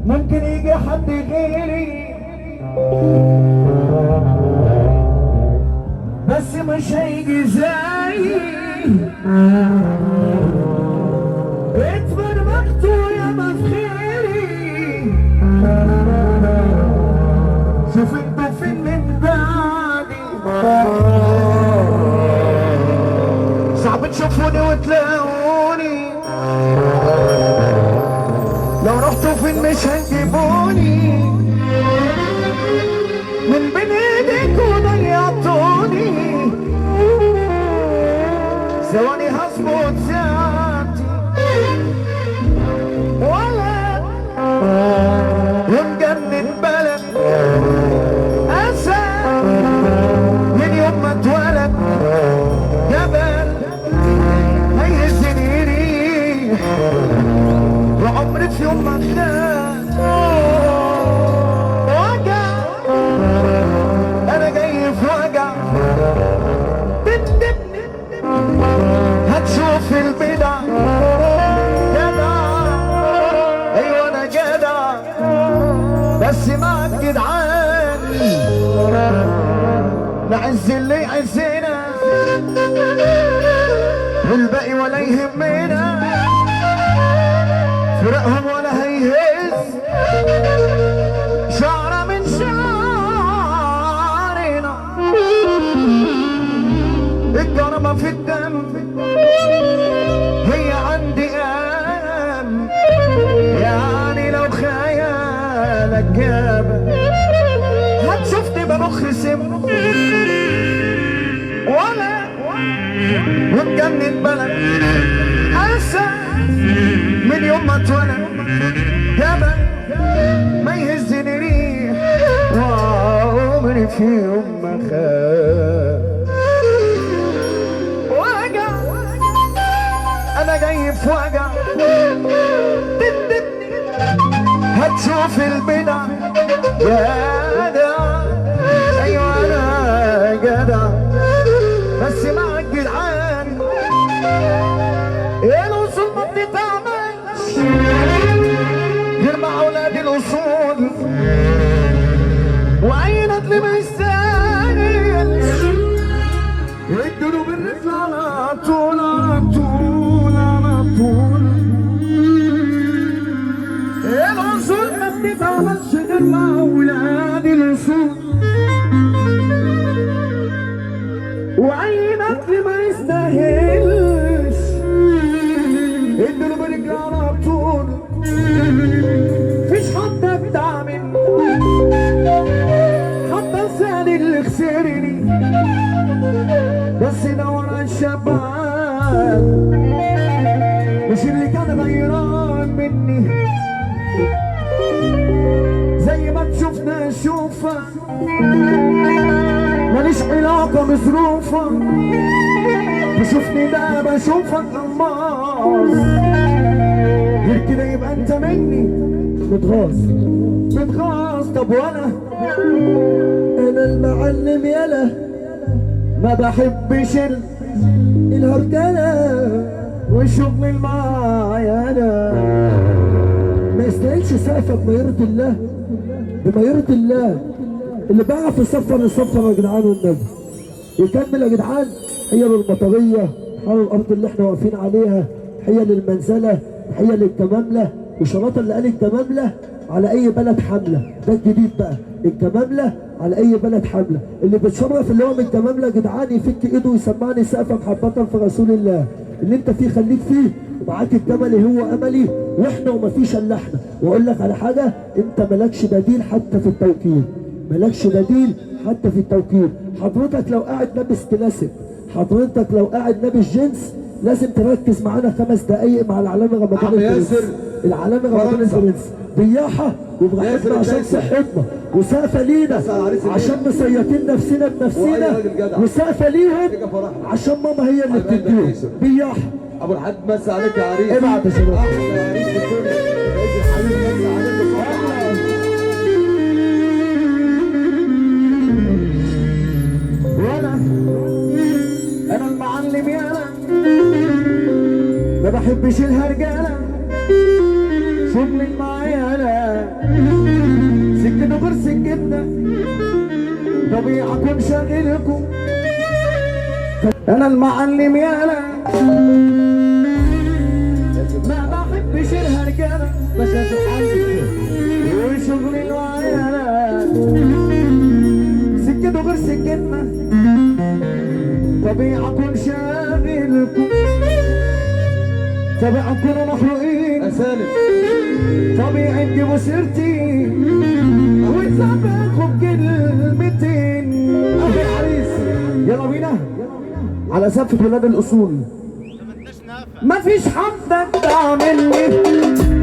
ممكن يجي حد غيري بس مش هيجي زيي. اتبرمجت يا مفخيري، شوف انتوا فين من بعدي. صعب تشوفوني وتلاقوني، لو رحتوا فين مش هتجيبوني. من بين ايديكوا ضيعتوني، ثواني هظبط ساعتي ولد ومجنن بلد اسد من يوم ما اتولد. جبل هيهزني ريح وعمري في يوم ما خان وجع. انا جاي في وجع، هتشوف البدع. جدع ايوه انا جدع، بس مع الجدعان نعز اللي يعزنا والباقي ولا يهمنا. فرقهم ولا هيهز شعره من شعرنا. الكرامة في الدم هي عندي أهم، يعني لو خيالك جاب هتشوفني بمخ سم ولا ومجنن بلد أسد من يوم ما اتولد. جبل ما يهزني ريح وعمري في يوم ما خاف. وجع انا جاي في وجع، هتشوف البدع. جدع ايوه انا جدع، بس مع الجدعان الاصول ما بتتعملش غير مع اولاد الاصول، واي ندل ما يستاهلش يدلوا بالرزق على طول على طول على طول. الاصول ما بتتعملش غير مع اولاد الاصول، واي ندل ما يستاهلش يدلوا بالرجل على طول. فيش حد ابدع منه، حتى لساني اللي خسرني بس دور على الشباب مش اللي كان غيران مني. زي ما تشوفنا اشوفك ماليش علاقة مصروفة، تشوفني ده بشوفك قماص، غير كده يبقى انت مني متغاظ متغاظ. طب وانا المعلم يلا ما بحبش الهرجله والشغل المعاينه. ما يستاهلش سقفك بما يرضي الله، بما يرضي الله. اللي بقى في صفر يصفر يا جدعان والنبي يكمل يا جدعان. هي للمطريه حال الارض اللي احنا واقفين عليها، هي للمنزله، هي للكمامله. وشراطه اللي قال الكمامله على اي بلد حمله، ده الجديد بقى الكمامله على اي بلد حمله. اللي بتشرف اللي هو من كمامله يا جدعان يفك ايده ويسمعني سقفه محبه في رسول الله. اللي انت فيه خليك فيه، ومعاك الجمل هو املي واحنا ومفيش الا احنا. واقول لك على حاجه، انت مالكش بديل حتى في التوكيل، مالكش بديل حتى في التوكيل. حضرتك لو قاعد لابس كلاسيك، حضرتك لو قاعد لابس جينز، لازم تركز معانا 5 دقايق مع العلامه رمضان البرنس. العلامه رمضان البرنس بياحه وبراحتنا عشان صحتنا، وسقفه لينا عشان مسيطين نفسنا بنفسنا، وسقفه ليهم عشان ماما هي اللي بتديهم. بياحه ابو الحاج مسا عليك يا عريس. ابعت يا شباب. احلى عريس في الدنيا رئيس الحبيب مسا عليك. انا المعلم يالا ما بحبش الهرجله، شغلي معايا انا سكته غير سكتنا طبيعكم شاغلكم انا المعلم يالا ما بحبش الهرجله بس يا سبحان وشغل الوعيالة سكته غير سكتنا طبيعكم شاغلكم طبيعكم محروقين يا سالم طبيعي تجيبوا سيرتي وتسابقوا بكلمتين اخي عريس يلا بينا على سقف ولاد الاصول مفيش حد اجدع مني